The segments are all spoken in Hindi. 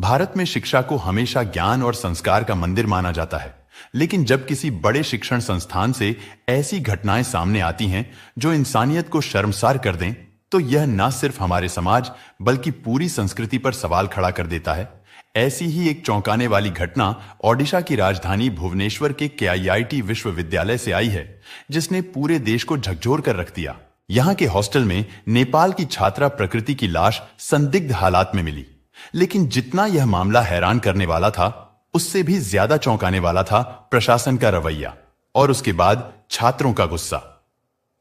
भारत में शिक्षा को हमेशा ज्ञान और संस्कार का मंदिर माना जाता है, लेकिन जब किसी बड़े शिक्षण संस्थान से ऐसी घटनाएं सामने आती हैं जो इंसानियत को शर्मसार कर दें, तो यह न सिर्फ हमारे समाज बल्कि पूरी संस्कृति पर सवाल खड़ा कर देता है। ऐसी ही एक चौंकाने वाली घटना ओडिशा की राजधानी भुवनेश्वर के केआईआईटी विश्वविद्यालय से आई है, जिसने पूरे देश को झकझोर कर रख दिया। यहाँ के हॉस्टल में नेपाल की छात्रा प्रकृति की लाश संदिग्ध हालात में मिली, लेकिन जितना यह मामला हैरान करने वाला था, उससे भी ज्यादा चौंकाने वाला था प्रशासन का रवैया और उसके बाद छात्रों का गुस्सा।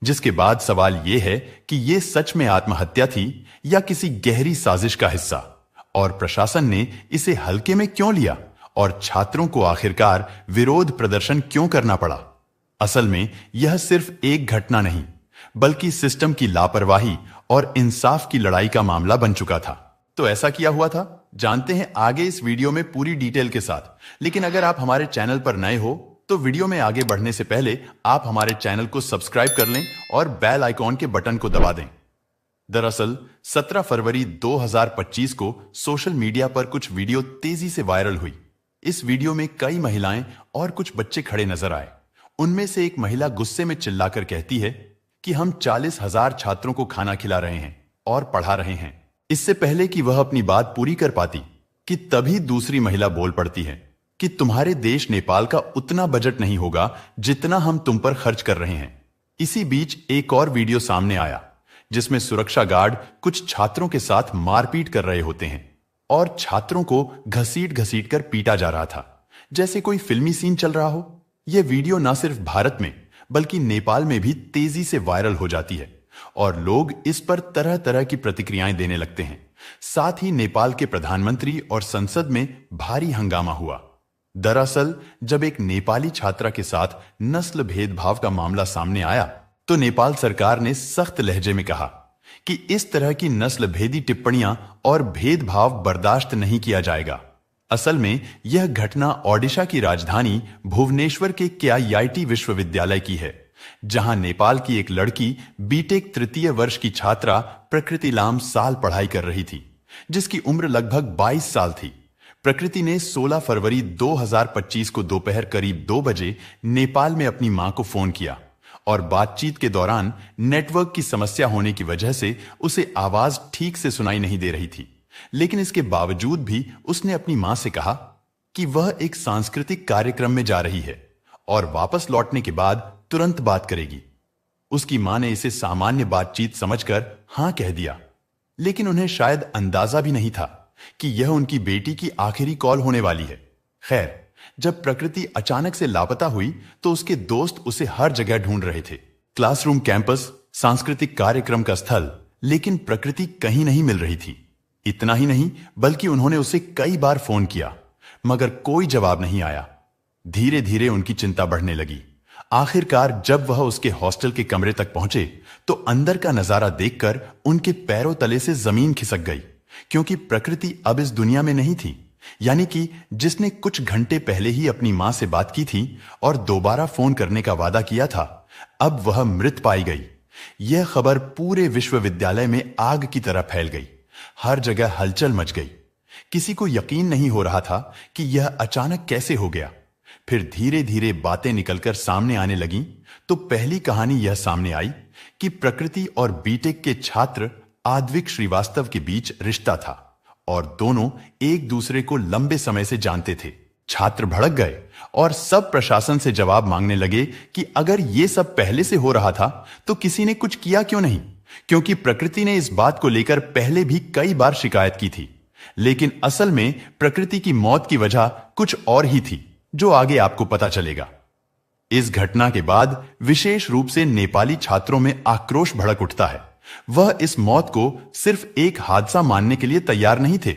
जिसके बाद सवाल यह है कि यह सच में आत्महत्या थी या किसी गहरी साजिश का हिस्सा, और प्रशासन ने इसे हल्के में क्यों लिया और छात्रों को आखिरकार विरोध प्रदर्शन क्यों करना पड़ा। असल में यह सिर्फ एक घटना नहीं, बल्कि सिस्टम की लापरवाही और इंसाफ की लड़ाई का मामला बन चुका था। तो ऐसा किया हुआ था, जानते हैं आगे इस वीडियो में पूरी डिटेल के साथ। लेकिन अगर आप हमारे चैनल पर नए हो तो वीडियो में आगे बढ़ने से पहले आप हमारे चैनल को सब्सक्राइब कर लें और बेल आइकॉन के बटन को दबा दें। दरअसल 17 फरवरी 2025 को सोशल मीडिया पर कुछ वीडियो तेजी से वायरल हुई। इस वीडियो में कई महिलाएं और कुछ बच्चे खड़े नजर आए। उनमें से एक महिला गुस्से में चिल्लाकर कहती है कि हम 40,000 छात्रों को खाना खिला रहे हैं और पढ़ा रहे हैं। इससे पहले कि वह अपनी बात पूरी कर पाती कि तभी दूसरी महिला बोल पड़ती है कि तुम्हारे देश नेपाल का उतना बजट नहीं होगा जितना हम तुम पर खर्च कर रहे हैं। इसी बीच एक और वीडियो सामने आया जिसमें सुरक्षा गार्ड कुछ छात्रों के साथ मारपीट कर रहे होते हैं और छात्रों को घसीट घसीट कर पीटा जा रहा था, जैसे कोई फिल्मी सीन चल रहा हो। यह वीडियो न सिर्फ भारत में बल्कि नेपाल में भी तेजी से वायरल हो जाती है और लोग इस पर तरह तरह की प्रतिक्रियाएं देने लगते हैं। साथ ही नेपाल के प्रधानमंत्री और संसद में भारी हंगामा हुआ। दरअसल जब एक नेपाली छात्रा के साथ नस्ल भेदभाव का मामला सामने आया तो नेपाल सरकार ने सख्त लहजे में कहा कि इस तरह की नस्ल भेदी टिप्पणियां और भेदभाव बर्दाश्त नहीं किया जाएगा। असल में यह घटना ओडिशा की राजधानी भुवनेश्वर के केआईआईटी विश्वविद्यालय की है, जहां नेपाल की एक लड़की बीटेक तृतीय वर्ष की छात्रा प्रकृति लाम साल पढ़ाई कर रही थी, जिसकी उम्र लगभग 22 साल थी। प्रकृति ने 16 फरवरी 2025 को दोपहर करीब 2 बजे नेपाल में अपनी मां को फोन किया और बातचीत के दौरान नेटवर्क की समस्या होने की वजह से उसे आवाज ठीक से सुनाई नहीं दे रही थी। लेकिन इसके बावजूद भी उसने अपनी मां से कहा कि वह एक सांस्कृतिक कार्यक्रम में जा रही है और वापस लौटने के बाद तुरंत बात करेगी। उसकी मां ने इसे सामान्य बातचीत समझकर हां कह दिया, लेकिन उन्हें शायद अंदाजा भी नहीं था कि यह उनकी बेटी की आखिरी कॉल होने वाली है। खैर, जब प्रकृति अचानक से लापता हुई तो उसके दोस्त उसे हर जगह ढूंढ रहे थे, क्लासरूम, कैंपस, सांस्कृतिक कार्यक्रम का स्थल, लेकिन प्रकृति कहीं नहीं मिल रही थी। इतना ही नहीं बल्कि उन्होंने उसे कई बार फोन किया, मगर कोई जवाब नहीं आया। धीरे धीरे उनकी चिंता बढ़ने लगी। आखिरकार जब वह उसके हॉस्टल के कमरे तक पहुंचे तो अंदर का नजारा देखकर उनके पैरों तले से जमीन खिसक गई, क्योंकि प्रकृति अब इस दुनिया में नहीं थी। यानी कि जिसने कुछ घंटे पहले ही अपनी मां से बात की थी और दोबारा फोन करने का वादा किया था, अब वह मृत पाई गई। यह खबर पूरे विश्वविद्यालय में आग की तरह फैल गई। हर जगह हलचल मच गई। किसी को यकीन नहीं हो रहा था कि यह अचानक कैसे हो गया। फिर धीरे धीरे बातें निकलकर सामने आने लगीं तो पहली कहानी यह सामने आई कि प्रकृति और बीटेक के छात्र आद्विक श्रीवास्तव के बीच रिश्ता था और दोनों एक दूसरे को लंबे समय से जानते थे। छात्र भड़क गए और सब प्रशासन से जवाब मांगने लगे कि अगर यह सब पहले से हो रहा था तो किसी ने कुछ किया क्यों नहीं, क्योंकि प्रकृति ने इस बात को लेकर पहले भी कई बार शिकायत की थी। लेकिन असल में प्रकृति की मौत की वजह कुछ और ही थी, जो आगे आपको पता चलेगा। इस घटना के बाद विशेष रूप से नेपाली छात्रों में आक्रोश भड़क उठता है। वह इस मौत को सिर्फ एक हादसा मानने के लिए तैयार नहीं थे।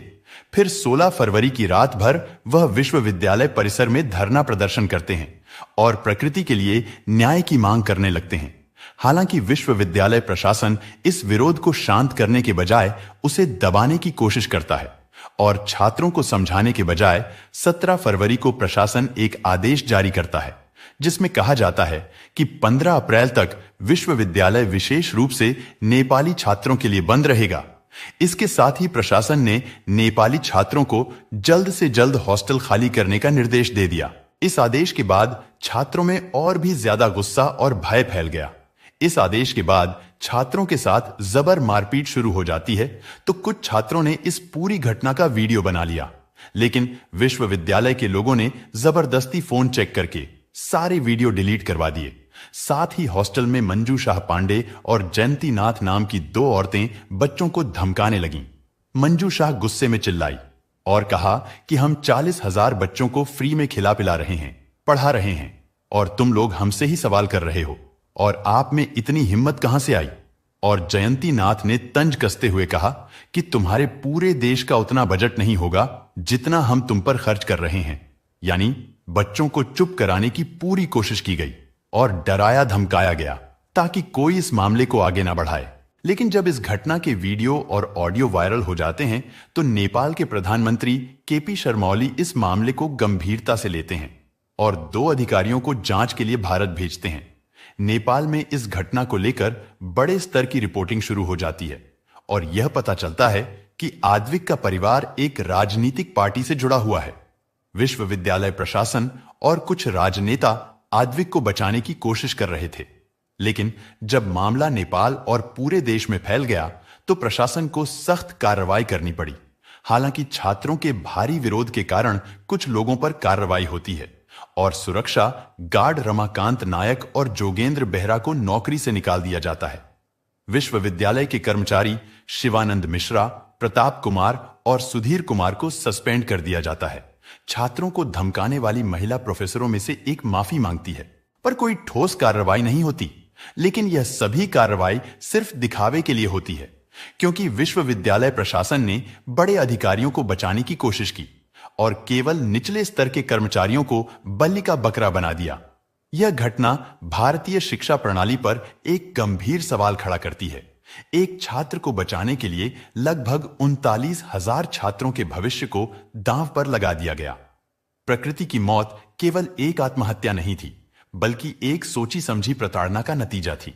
फिर 16 फरवरी की रात भर वह विश्वविद्यालय परिसर में धरना प्रदर्शन करते हैं और प्रकृति के लिए न्याय की मांग करने लगते हैं। हालांकि विश्वविद्यालय प्रशासन इस विरोध को शांत करने के बजाय उसे दबाने की कोशिश करता है और छात्रों को समझाने के बजाय 17 फरवरी को प्रशासन एक आदेश जारी करता है, जिसमें कहा जाता है कि 15 अप्रैल तक विश्वविद्यालय विशेष रूप से नेपाली छात्रों के लिए बंद रहेगा, इसके साथ ही प्रशासन ने नेपाली छात्रों को जल्द से जल्द हॉस्टल खाली करने का निर्देश दे दिया। इस आदेश के बाद छात्रों में और भी ज्यादा गुस्सा और भय फैल गया। इस आदेश के बाद छात्रों के साथ जबर मारपीट शुरू हो जाती है, तो कुछ छात्रों ने इस पूरी घटना का वीडियो बना लिया, लेकिन विश्वविद्यालय के लोगों ने जबरदस्ती फोन चेक करके सारे वीडियो डिलीट करवा दिए। साथ ही हॉस्टल में मंजू शाह पांडे और जयंती नाथ नाम की 2 औरतें बच्चों को धमकाने लगीं। मंजू शाह गुस्से में चिल्लाई और कहा कि हम 40,000 बच्चों को फ्री में खिला पिला रहे हैं, पढ़ा रहे हैं, और तुम लोग हमसे ही सवाल कर रहे हो, और आप में इतनी हिम्मत कहां से आई। और जयंती नाथ ने तंज कसते हुए कहा कि तुम्हारे पूरे देश का उतना बजट नहीं होगा जितना हम तुम पर खर्च कर रहे हैं। यानी बच्चों को चुप कराने की पूरी कोशिश की गई और डराया धमकाया गया ताकि कोई इस मामले को आगे ना बढ़ाए। लेकिन जब इस घटना के वीडियो और ऑडियो वायरल हो जाते हैं तो नेपाल के प्रधानमंत्री केपी शर्मा ओली इस मामले को गंभीरता से लेते हैं और 2 अधिकारियों को जांच के लिए भारत भेजते हैं। नेपाल में इस घटना को लेकर बड़े स्तर की रिपोर्टिंग शुरू हो जाती है और यह पता चलता है कि आद्विक का परिवार एक राजनीतिक पार्टी से जुड़ा हुआ है। विश्वविद्यालय प्रशासन और कुछ राजनेता आद्विक को बचाने की कोशिश कर रहे थे, लेकिन जब मामला नेपाल और पूरे देश में फैल गया तो प्रशासन को सख्त कार्रवाई करनी पड़ी। हालांकि छात्रों के भारी विरोध के कारण कुछ लोगों पर कार्रवाई होती है और सुरक्षा गार्ड रमाकांत नायक और जोगेंद्र बेहरा को नौकरी से निकाल दिया जाता है। विश्वविद्यालय के कर्मचारी शिवानंद मिश्रा, प्रताप कुमार और सुधीर कुमार को सस्पेंड कर दिया जाता है। छात्रों को धमकाने वाली महिला प्रोफेसरों में से एक माफी मांगती है, पर कोई ठोस कार्रवाई नहीं होती। लेकिन यह सभी कार्रवाई सिर्फ दिखावे के लिए होती है, क्योंकि विश्वविद्यालय प्रशासन ने बड़े अधिकारियों को बचाने की कोशिश की और केवल निचले स्तर के कर्मचारियों को बल्ली का बकरा बना दिया। यह घटना भारतीय शिक्षा प्रणाली पर एक गंभीर सवाल खड़ा करती है। एक छात्र को बचाने के लिए लगभग 39,000 छात्रों के भविष्य को दांव पर लगा दिया गया। प्रकृति की मौत केवल एक आत्महत्या नहीं थी, बल्कि एक सोची समझी प्रताड़ना का नतीजा थी।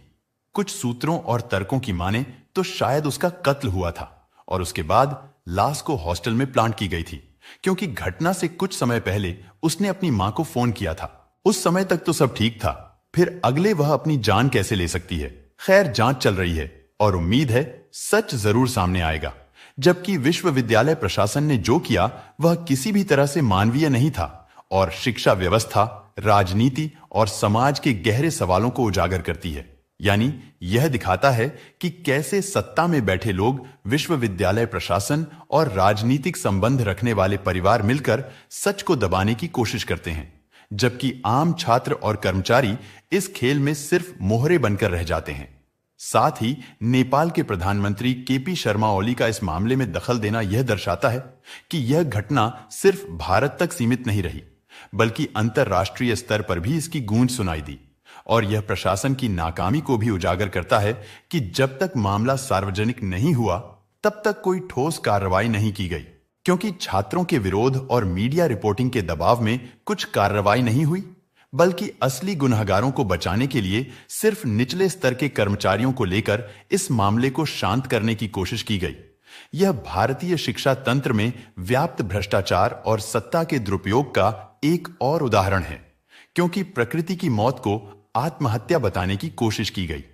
कुछ सूत्रों और तर्कों की माने तो शायद उसका कत्ल हुआ था और उसके बाद लाश को हॉस्टल में प्लांट की गई थी, क्योंकि घटना से कुछ समय पहले उसने अपनी मां को फोन किया था। उस समय तक तो सब ठीक था, फिर अगले वह अपनी जान कैसे ले सकती है। खैर, जांच चल रही है और उम्मीद है सच जरूर सामने आएगा। जबकि विश्वविद्यालय प्रशासन ने जो किया वह किसी भी तरह से मानवीय नहीं था और शिक्षा व्यवस्था, राजनीति और समाज के गहरे सवालों को उजागर करती है। यानी यह दिखाता है कि कैसे सत्ता में बैठे लोग, विश्वविद्यालय प्रशासन और राजनीतिक संबंध रखने वाले परिवार मिलकर सच को दबाने की कोशिश करते हैं, जबकि आम छात्र और कर्मचारी इस खेल में सिर्फ मोहरे बनकर रह जाते हैं। साथ ही नेपाल के प्रधानमंत्री केपी शर्मा ओली का इस मामले में दखल देना यह दर्शाता है कि यह घटना सिर्फ भारत तक सीमित नहीं रही, बल्कि अंतर्राष्ट्रीय स्तर पर भी इसकी गूंज सुनाई दी। और यह प्रशासन की नाकामी को भी उजागर करता है कि जब तक मामला सार्वजनिक नहीं हुआ तब तक कोई ठोस कार्रवाई नहीं की गई, क्योंकि छात्रों के विरोध और मीडिया रिपोर्टिंग के दबाव में कुछ कार्रवाई नहीं हुई, बल्कि असली गुनहगारों को बचाने के लिए सिर्फ निचले स्तर के कर्मचारियों को लेकर इस मामले को शांत करने की कोशिश की गई। यह भारतीय शिक्षा तंत्र में व्याप्त भ्रष्टाचार और सत्ता के दुरुपयोग का एक और उदाहरण है, क्योंकि प्रकृति की मौत को आत्महत्या बताने की कोशिश की गई,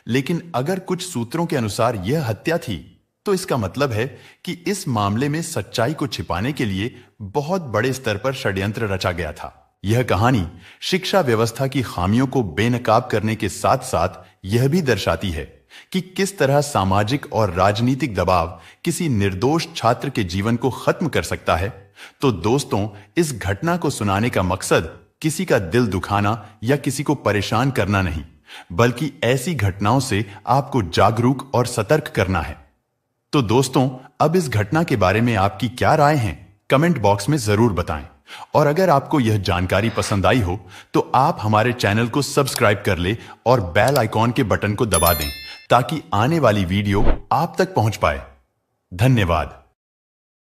लेकिन अगर कुछ सूत्रों के अनुसार यह हत्या थी तो इसका मतलब है कि इस मामले में सच्चाई को छिपाने के लिए बहुत बड़े स्तर पर षड्यंत्र रचा गया था। यह कहानी शिक्षा व्यवस्था की खामियों को बेनकाब करने के साथ साथ यह भी दर्शाती है कि किस तरह सामाजिक और राजनीतिक दबाव किसी निर्दोष छात्र के जीवन को खत्म कर सकता है। तो दोस्तों, इस घटना को सुनाने का मकसद किसी का दिल दुखाना या किसी को परेशान करना नहीं, बल्कि ऐसी घटनाओं से आपको जागरूक और सतर्क करना है। तो दोस्तों, अब इस घटना के बारे में आपकी क्या राय है, कमेंट बॉक्स में जरूर बताएं। और अगर आपको यह जानकारी पसंद आई हो तो आप हमारे चैनल को सब्सक्राइब कर ले और बेल आइकॉन के बटन को दबा दें, ताकि आने वाली वीडियो आप तक पहुंच पाए। धन्यवाद।